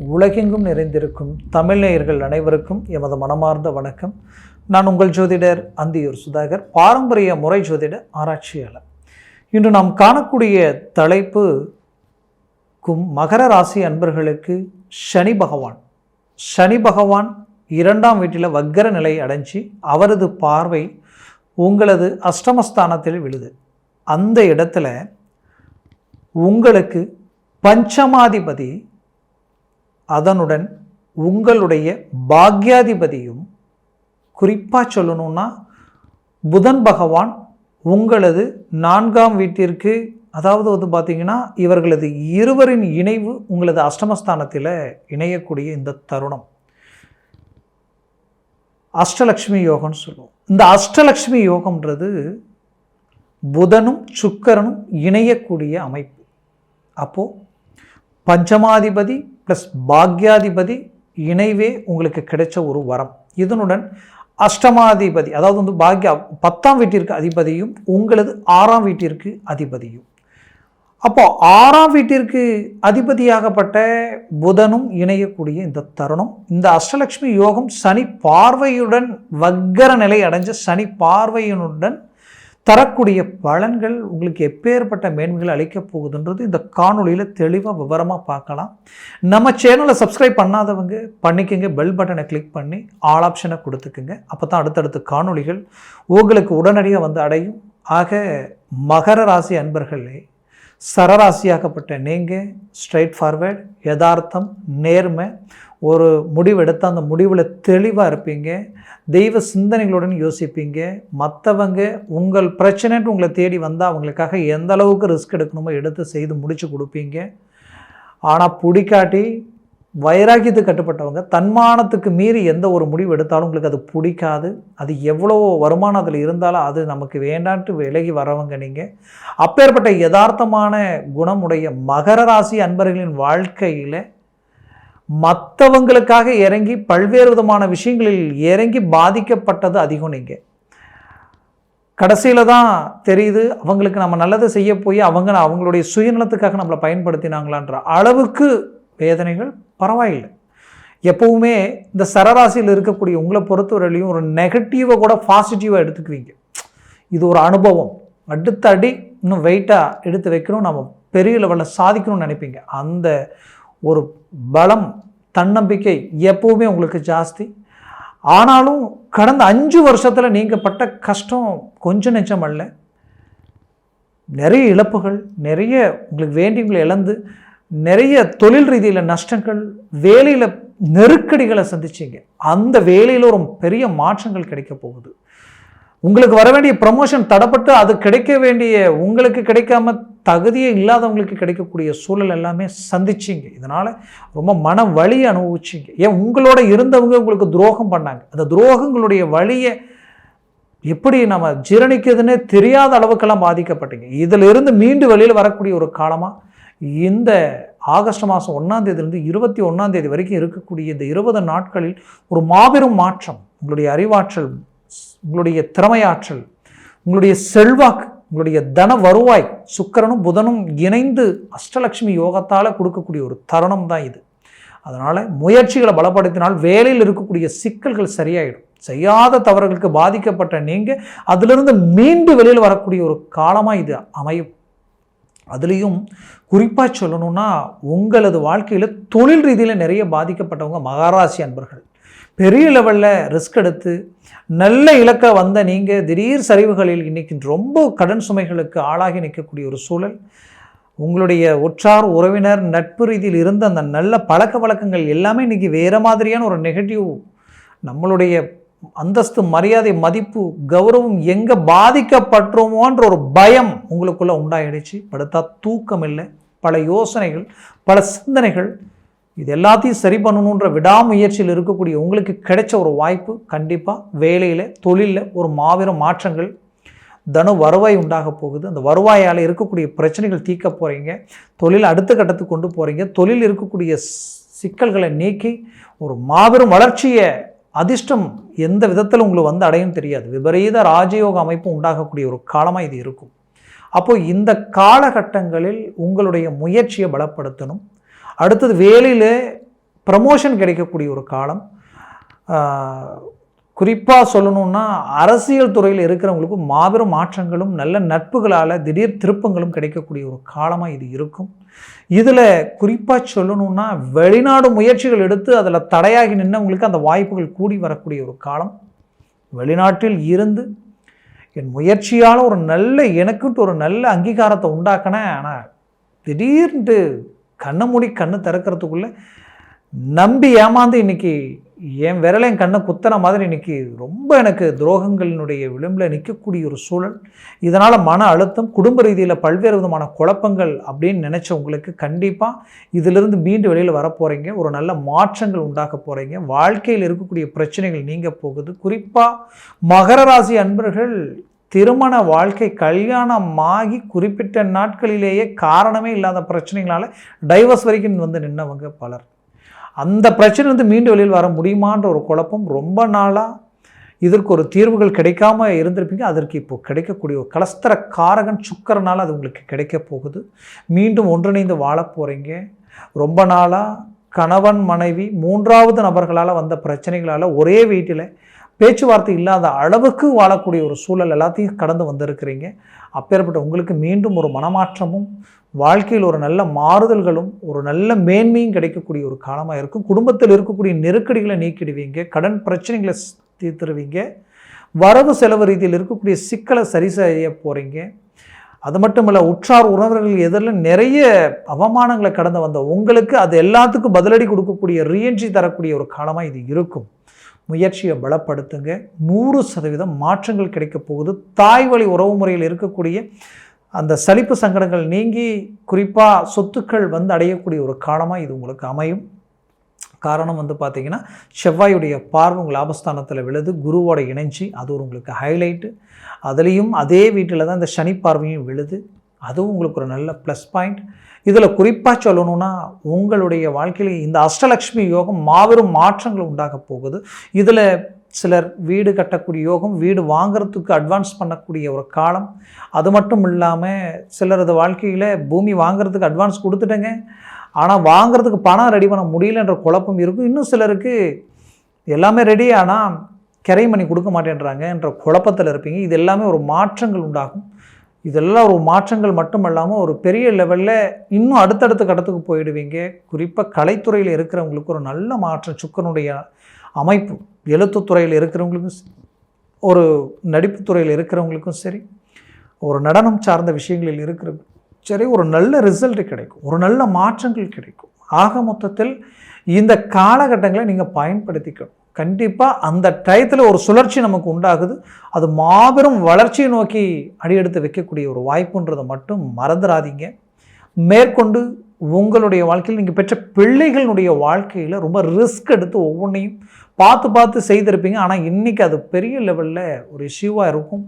உலகெங்கும் நிறைந்திருக்கும் தமிழ் நேயர்கள் அனைவருக்கும் எமது மனமார்ந்த வணக்கம். நான் உங்கள் ஜோதிடர் அந்தியூர் சுதாகர், பாரம்பரிய முறை ஜோதிட ஆராய்ச்சியாளர். இன்று நாம் காணக்கூடிய தலைப்பு மகர ராசி அன்பர்களுக்கு சனி பகவான் 2ஆம் வீட்டில் வக்கர நிலை அடைஞ்சி அவரது பார்வை உங்களது அஷ்டமஸ்தானத்தில் விழுது. அந்த இடத்துல உங்களுக்கு பஞ்சமாதிபதி, அதனுடன் உங்களுடைய பாக்யாதிபதியும், குறிப்பாக சொல்லணும்னா புதன் பகவான் உங்களது 4ஆம் வீட்டிற்கு, அதாவது பார்த்தீங்கன்னா இவர்களது இருவரின் இணைவு உங்களது அஷ்டமஸ்தானத்தில் இணையக்கூடிய இந்த தருணம் அஷ்டலக்ஷ்மி யோகம்னு சொல்லுவோம். இந்த அஷ்டலக்ஷ்மி யோகம்ன்றது புதனும் சுக்கிரனும் இணையக்கூடிய அமைப்பு. அப்போது பஞ்சமாதிபதி ப்ளஸ் பாக்யாதிபதி இணைவே உங்களுக்கு கிடைச்ச ஒரு வரம். இதனுடன் அஷ்டமாதிபதி, அதாவது பாக்யா 10ஆம் வீட்டிற்கு அதிபதியும் உங்களது 6ஆம் வீட்டிற்கு அதிபதியும். அப்போ 6ஆம் வீட்டிற்கு அதிபதியாகப்பட்ட புதனும் இணையக்கூடிய இந்த தருணம், இந்த அஷ்டலக்ஷ்மி யோகம் சனி பார்வையுடன், வக்கர நிலை அடைஞ்ச சனி பார்வையுடன் தரக்கூடிய பலன்கள் உங்களுக்கு எப்பேற்பட்ட மேன்மைகள் அளிக்கப் போகுதுன்றது இந்த காணொலியில் தெளிவாக விவரமாக பார்க்கலாம். நம்ம சேனலை சப்ஸ்கிரைப் பண்ணாதவங்க பண்ணிக்கோங்க, பெல் பட்டனை கிளிக் பண்ணி ஆல் ஆப்ஷனை கொடுத்துக்குங்க. அப்போ தான் அடுத்தடுத்த காணொலிகள் உங்களுக்கு உடனடியாக வந்து அடையும். ஆக மகர ராசி அன்பர்களே, சரராசியாகப்பட்ட நீங்கள் ஸ்ட்ரைட் ஃபார்வேர்ட், யதார்த்தம், நேர்மை, ஒரு முடிவு எடுத்தால் அந்த முடிவில் தெளிவாக இருப்பீங்க, தெய்வ சிந்தனைகளுடன் யோசிப்பீங்க. மற்றவங்க உங்கள் பிரச்சனைட்டு உங்களை தேடி வந்தால் அவங்களுக்காக எந்த அளவுக்கு ரிஸ்க் எடுக்கணுமோ எடுத்து செய்து முடித்து கொடுப்பீங்க. ஆனால் பிடிக்காட்டி வைராக்கியத்துக்கு கட்டுப்பட்டவங்க, தன்மானத்துக்கு மீறி எந்த ஒரு முடிவு எடுத்தாலும் உங்களுக்கு அது பிடிக்காது. அது எவ்வளோ வருமானம் அதில் இருந்தாலும் அது நமக்கு வேண்டான்ட்டு விலகி வரவங்க நீங்கள். அப்பேற்பட்ட யதார்த்தமான குணமுடைய மகர ராசி அன்பர்களின் வாழ்க்கையில் மற்றவங்களுக்காக இறங்கி பல்வேறு விதமான விஷயங்களில் இறங்கி பாதிக்கப்பட்டது அதிகம். நீங்கள் கடைசியில் தான் தெரியுது அவங்களுக்கு நம்ம நல்லதை செய்ய போய் அவங்களுடைய சுயநலத்துக்காக நம்மளை பயன்படுத்தினாங்களான்ற அளவுக்கு வேதனைகள். பரவாயில்லை, எப்பவுமே இந்த சரராசியில் இருக்கக்கூடிய உங்களை பொறுத்தவரையிலையும் ஒரு நெகட்டிவை கூட பாசிட்டிவாக எடுத்துக்குவீங்க. இது ஒரு அனுபவம், அடுத்த அடி இன்னும் வெயிட்டாக எடுத்து வைக்கணும், நம்ம பெரிய லெவலில் சாதிக்கணும்னு நினைப்பீங்க. அந்த ஒரு பலம், தன்னம்பிக்கை எப்பவுமே உங்களுக்கு ஜாஸ்தி. ஆனாலும் கடந்த 5 வருஷத்தில் நீங்கள் பட்ட கஷ்டம் கொஞ்சம் நெஞ்சம் அல்ல. நிறைய இழப்புகள், நிறைய உங்களுக்கு வேண்டியவங்களை இழந்து, நிறைய தொழில் ரீதியில் நஷ்டங்கள், வேலையில் நெருக்கடிகளை சந்திச்சிங்க. அந்த வேலையில் ஒரு பெரிய மாற்றங்கள் கிடைக்க போகுது. உங்களுக்கு வர வேண்டிய ப்ரமோஷன் தடப்பட்டு அது கிடைக்க வேண்டிய உங்களுக்கு கிடைக்காம தகுதியே இல்லாதவங்களுக்கு கிடைக்கக்கூடிய சூழல் எல்லாமே சந்திச்சிங்க. இதனால் ரொம்ப மன வலியை அனுபவிச்சிங்க. ஏன் உங்களோட இருந்தவங்க உங்களுக்கு துரோகம் பண்ணாங்க. அந்த துரோகங்களுடைய வலியை எப்படி நம்ம ஜீரணிக்கிறதுன்னே தெரியாத அளவுக்கெல்லாம் பாதிக்கப்பட்டீங்க. இதில் இருந்து மீண்டு வெளியில் வரக்கூடிய ஒரு காலமாக இந்த ஆகஸ்ட் மாதம் 1ஆம் தேதியிலிருந்து 21ஆம் தேதி வரைக்கும் இருக்கக்கூடிய இந்த 20 நாட்களில் ஒரு மாபெரும் மாற்றம். உங்களுடைய அறிவாற்றல், உங்களுடைய திறமையாற்றல், உங்களுடைய செல்வாக்கு, உங்களுடைய தன வருவாய் சுக்கிரனும் புதனும் இணைந்து அஷ்டலக்ஷ்மி யோகத்தால் கொடுக்கக்கூடிய ஒரு தருணம் தான் இது. அதனால் முயற்சிகளை பலப்படுத்தினால் வேலையில் இருக்கக்கூடிய சிக்கல்கள் சரியாயிடும். செய்யாத தவறுகளுக்கு பாதிக்கப்பட்ட நீங்கள் அதிலிருந்து மீண்டு வெளியில் வரக்கூடிய ஒரு காலமாக இது அமையும். அதுலேயும் குறிப்பாக சொல்லணும்னா உங்களது வாழ்க்கையில் தொழில் ரீதியில் நிறைய பாதிக்கப்பட்டவங்க மகராசி அன்பர்கள். பெரிய லெவலில் ரிஸ்க் எடுத்து நல்ல இலக்க வந்த நீங்கள் திடீர் சரிவுகளில் இன்றைக்கி ரொம்ப கடன் சுமைகளுக்கு ஆளாகி நிற்கக்கூடிய ஒரு சூழல். உங்களுடைய உற்றார் உறவினர் நட்பு ரீதியில் இருந்த அந்த நல்ல பழக்க வழக்கங்கள் எல்லாமே இன்றைக்கி வேறு மாதிரியான ஒரு நெகட்டிவ், நம்மளுடைய அந்தஸ்து, மரியாதை, மதிப்பு, கௌரவம் எங்கே பாதிக்கப்பட்டுருமோன்ற ஒரு பயம் உங்களுக்குள்ளே உண்டாயிடுச்சு. படுத்தா தூக்கம் இல்லை, பல யோசனைகள், பல சிந்தனைகள். இது எல்லாத்தையும் சரி பண்ணணுன்ற விடாமுயற்சியில் இருக்கக்கூடிய உங்களுக்கு கிடைச்ச ஒரு வாய்ப்பு. கண்டிப்பாக வேலையில், தொழிலில் ஒரு மாபெரும் மாற்றங்கள், தன வருவாய் உண்டாக போகுது. அந்த வருவாயால் இருக்கக்கூடிய பிரச்சனைகள் தீர்க்க போகிறீங்க. தொழில் அடுத்த கட்டத்துக்கு கொண்டு போகிறீங்க. தொழில் இருக்கக்கூடிய சிக்கல்களை நீக்கி ஒரு மாபெரும் வளர்ச்சியை, அதிர்ஷ்டம் எந்த விதத்தில் உங்களுக்கு வந்து அடையும் தெரியாது, விபரீத ராஜயோக அமைப்பு உண்டாகக்கூடிய ஒரு காலமாக இது இருக்கும். அப்போது இந்த காலகட்டங்களில் உங்களுடைய முயற்சியை பலப்படுத்தணும். அடுத்தது வேலையில் ப்ரமோஷன் கிடைக்கக்கூடிய ஒரு காலம். குறிப்பாக சொல்லணுன்னா அரசியல் துறையில் இருக்கிறவங்களுக்கு மாபெரும் மாற்றங்களும் நல்ல நட்புகளால் திடீர் திருப்பங்களும் கிடைக்கக்கூடிய ஒரு காலமாக இது இருக்கும். இதில் குறிப்பாக சொல்லணுன்னா வெளிநாடு முயற்சிகள் எடுத்து அதில் தடையாகி நின்றவங்களுக்கு அந்த வாய்ப்புகள் கூடி வரக்கூடிய ஒரு காலம். வெளிநாட்டில் இருந்து என் முயற்சியால் ஒரு நல்ல எனக்குன்ட்டு ஒரு நல்ல அங்கீகாரத்தை உண்டாக்கினேன், ஆனால் திடீர்னு கண்ணை மூடி கண்ணு திறக்கிறதுக்குள்ளே நம்பி ஏமாந்து இன்றைக்கி என் விரலை என் கண்ணை குத்துற மாதிரி இன்றைக்கி ரொம்ப எனக்கு துரோகங்களினுடைய விளிம்பில் நிற்கக்கூடிய ஒரு சூழல். இதனால் மன அழுத்தம், குடும்ப ரீதியில் பல்வேறு விதமான குழப்பங்கள் அப்படின்னு நினச்ச உங்களுக்கு கண்டிப்பாக இதிலிருந்து மீண்டு வெளியில் வரப்போகிறீங்க. ஒரு நல்ல மாற்றங்கள் உண்டாக்க போகிறீங்க. வாழ்க்கையில் இருக்கக்கூடிய பிரச்சனைகள் நீங்க போகுது. குறிப்பாக மகர ராசி அன்பர்கள் திருமண வாழ்க்கை கல்யாணமாகி குறிப்பிட்ட நாட்களிலேயே காரணமே இல்லாத பிரச்சனைகளால் டைவர்ஸ் வரைக்கும் வந்து நின்றவங்க பலர். அந்த பிரச்சனை வந்து மீண்டும் வெளியில் வர முடியுமான்ற ஒரு குழப்பம். ரொம்ப நாளாக இதற்கு ஒரு தீர்வுகள் கிடைக்காம இருந்திருப்பீங்க. அதற்கு இப்போ கிடைக்கக்கூடிய ஒரு கலஸ்தர காரகன் சுக்கரனால் அது உங்களுக்கு கிடைக்க போகுது. மீண்டும் ஒன்றிணைந்து வாழ போகிறீங்க. ரொம்ப நாளாக கணவன் மனைவி மூன்றாவது நபர்களால் வந்த பிரச்சனைகளால் ஒரே வீட்டில் பேச்சுவார்த்தை இல்லாத அளவுக்கு வாழக்கூடிய ஒரு சூழல் எல்லாத்தையும் கடந்து வந்திருக்கிறீங்க. அப்பேற்பட்ட உங்களுக்கு மீண்டும் ஒரு மனமாற்றமும் வாழ்க்கையில் ஒரு நல்ல மாறுதல்களும் ஒரு நல்ல மேன்மையும் கிடைக்கக்கூடிய ஒரு காலமாக இருக்கும். குடும்பத்தில் இருக்கக்கூடிய நெருக்கடிகளை நீக்கிடுவீங்க. கடன் பிரச்சனைகளை தீர்த்துருவீங்க. வரவு செலவு ரீதியில் இருக்கக்கூடிய சிக்கலை சரி செய்ய போகிறீங்க. அது மட்டும் இல்லை, உற்றார் உறவினர்கள் எதிரில் நிறைய அவமானங்களை கடந்து வந்த உங்களுக்கு அது எல்லாத்துக்கும் பதிலடி கொடுக்கக்கூடிய ரீஎன்ட்ரி தரக்கூடிய ஒரு காலமாக இது இருக்கும். முயற்சியை பலப்படுத்துங்க. 100% மாற்றங்கள் கிடைக்க போகுது. தாய் வழி உறவு முறையில் இருக்கக்கூடிய அந்த சலிப்பு சங்கடங்கள் நீங்கி குறிப்பாக சொத்துக்கள் வந்து அடையக்கூடிய ஒரு காலமாக இது உங்களுக்கு அமையும். காரணம் வந்து பார்த்திங்கன்னா செவ்வாயுடைய பார்வை உங்கள் லாபஸ்தானத்தில் விழுது, குருவோட இணைஞ்சி அது ஒரு உங்களுக்கு ஹைலைட்டு. அதுலேயும் அதே வீட்டில் தான் இந்த சனி பார்வையும் விழுது, அதுவும் உங்களுக்கு ஒரு நல்ல ப்ளஸ் பாயிண்ட். இதில் குறிப்பாக சொல்லணுன்னா உங்களுடைய வாழ்க்கையில் இந்த அஷ்டலக்ஷ்மி யோகம் மாபெரும் மாற்றங்கள் உண்டாக போகுது. இதில் சிலர் வீடு கட்டக்கூடிய யோகம், வீடு வாங்கிறதுக்கு அட்வான்ஸ் பண்ணக்கூடிய ஒரு காலம். அது மட்டும் இல்லாமல் சிலரது வாழ்க்கையில் பூமி வாங்கிறதுக்கு அட்வான்ஸ் கொடுத்துட்டேங்க, ஆனால் வாங்கிறதுக்கு பணம் ரெடி பண்ண முடியலன்ற குழப்பம் இருக்கும். இன்னும் சிலருக்கு எல்லாமே ரெடி ஆனால் கிரை பண்ணி கொடுக்க மாட்டேன்றாங்க என்ற குழப்பத்தில் இருப்பீங்க. இது எல்லாமே ஒரு மாற்றங்கள் உண்டாகும். இதெல்லாம் ஒரு மாற்றங்கள் மட்டும் இல்லாமல் ஒரு பெரிய லெவலில் இன்னும் அடுத்தடுத்த கட்டத்துக்கு போயிடுவீங்க. குறிப்பாக கலைத்துறையில் இருக்கிறவங்களுக்கு ஒரு நல்ல மாற்றம் சுக்கரனுடைய அமைப்பு. எழுத்துத்துறையில் இருக்கிறவங்களுக்கும் ஒரு நடிப்புத்துறையில் இருக்கிறவங்களுக்கும் சரி, ஒரு நடனம் சார்ந்த விஷயங்களில் இருக்கிறவங்க சரி, ஒரு நல்ல ரிசல்ட் கிடைக்கும், ஒரு நல்ல மாற்றங்கள் கிடைக்கும். ஆக மொத்தத்தில் இந்த காலகட்டங்களை நீங்கள் பயன்படுத்திக்கணும். கண்டிப்பாக அந்த டயத்தில் ஒரு சுழற்சி நமக்கு உண்டாகுது. அது மாபெரும் வளர்ச்சியை நோக்கி அடியெடுத்து வைக்கக்கூடிய ஒரு வாய்ப்புன்றதை மட்டும் மறந்துடாதீங்க. மேற்கொண்டு உங்களுடைய வாழ்க்கையில் நீங்கள் பெற்ற பிள்ளைகளுடைய வாழ்க்கையில் ரொம்ப ரிஸ்க் எடுத்து ஒவ்வொன்றையும் பார்த்து செய்திருப்பீங்க. ஆனால் இன்றைக்கி அது பெரிய லெவலில் ஒரு இஷ்யூவாக இருக்கும்.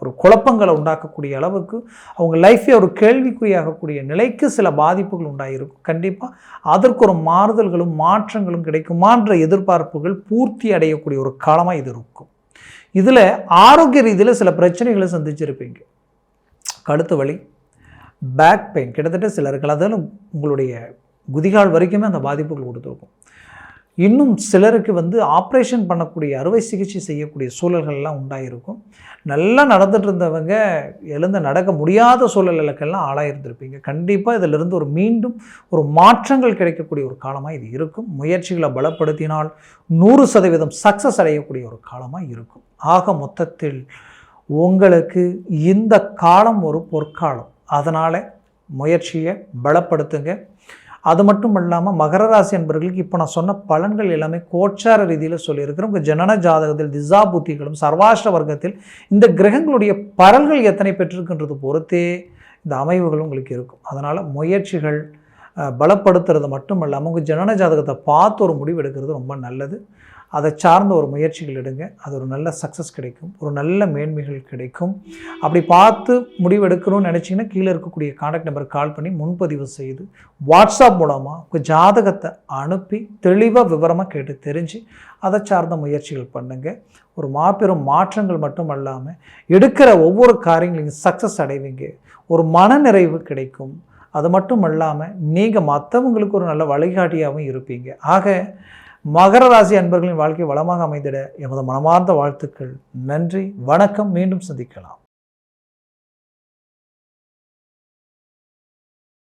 ஒரு குழப்பங்களை உண்டாக்கக்கூடிய அளவுக்கு அவங்க லைஃபே ஒரு கேள்விக்குறியாகக்கூடிய நிலைக்கு சில பாதிப்புகள் உண்டாகிருக்கும். கண்டிப்பாக அதற்கு ஒரு மாறுதல்களும் மாற்றங்களும் கிடைக்குமான்ற எதிர்பார்ப்புகள் பூர்த்தி அடையக்கூடிய ஒரு காலமாக இது இருக்கும். இதில் ஆரோக்கிய ரீதியில் சில பிரச்சனைகளை சந்திச்சிருப்பீங்க. கழுத்து வலி, பேக் பெயின், கிட்டத்தட்ட சிலருக்கு அதில் உங்களுடைய குதிகால் வரைக்குமே அந்த பாதிப்புகள் கொடுத்துருக்கும். இன்னும் சிலருக்கு வந்து ஆப்ரேஷன் பண்ணக்கூடிய அறுவை சிகிச்சை செய்யக்கூடிய சூழல்கள்லாம் உண்டாகிருக்கும். நல்லா நடந்துட்டு இருந்தவங்க எழுந்து நடக்க முடியாத சூழல்களுக்கெல்லாம் ஆளாயிருந்திருப்பீங்க. கண்டிப்பாக இதிலிருந்து ஒரு மீண்டும் ஒரு மாற்றங்கள் கிடைக்கக்கூடிய ஒரு காலமாக இது இருக்கும். முயற்சிகளை பலப்படுத்தினால் 100% சக்ஸஸ் அடையக்கூடிய ஒரு காலமாக இருக்கும். ஆக மொத்தத்தில் உங்களுக்கு இந்த காலம் ஒரு பொற்காலம். அதனால் முயற்சியை பலப்படுத்துங்க. அது மட்டும் இல்லாமல் மகர ராசி என்பவர்களுக்கு இப்போ நான் சொன்ன பலன்கள் எல்லாமே கோச்சார ரீதியில் சொல்லியிருக்கிறேன். உங்கள் ஜனன ஜாதகத்தில் திசா புத்திகளும் சர்வாஷ்ட வர்க்கத்தில் இந்த கிரகங்களுடைய பலன்கள் எத்தனை பெற்றிருக்கின்றது பொறுத்தே இந்த அமைவுகள் உங்களுக்கு இருக்கும். அதனால் முயற்சிகள் பலப்படுத்துறது மட்டும் இல்லாமல் உங்கள் ஜனன ஜாதகத்தை பார்த்து ஒரு முடிவு எடுக்கிறது ரொம்ப நல்லது. அதை சார்ந்த ஒரு முயற்சிகள் எடுங்க. அது ஒரு நல்ல சக்ஸஸ் கிடைக்கும், ஒரு நல்ல மேன்மைகள் கிடைக்கும். அப்படி பார்த்து முடிவு எடுக்கணும்னு நினச்சிங்கன்னா கீழே இருக்கக்கூடிய கான்டாக்ட் நம்பருக்கு கால் பண்ணி முன்பதிவு செய்து வாட்ஸ்அப் மூலமாக உங்கள் ஜாதகத்தை அனுப்பி தெளிவாக விவரமாக கேட்டு தெரிஞ்சு அதை சார்ந்த முயற்சிகள் பண்ணுங்கள். ஒரு மாபெரும் மாற்றங்கள் மட்டும் இல்லாமல் எடுக்கிற ஒவ்வொரு காரியங்களையும் சக்ஸஸ் அடைவீங்க. ஒரு மனநிறைவு கிடைக்கும். அது மட்டும் இல்லாமல் நீங்கள் மற்றவங்களுக்கு ஒரு நல்ல வழிகாட்டியாகவும் இருப்பீங்க. ஆக மகர ராசி அன்பர்களின் வாழ்க்கை வளமாக அமைந்திட எமது மனமார்ந்த வாழ்த்துக்கள். நன்றி, வணக்கம். மீண்டும் சந்திக்கலாம்.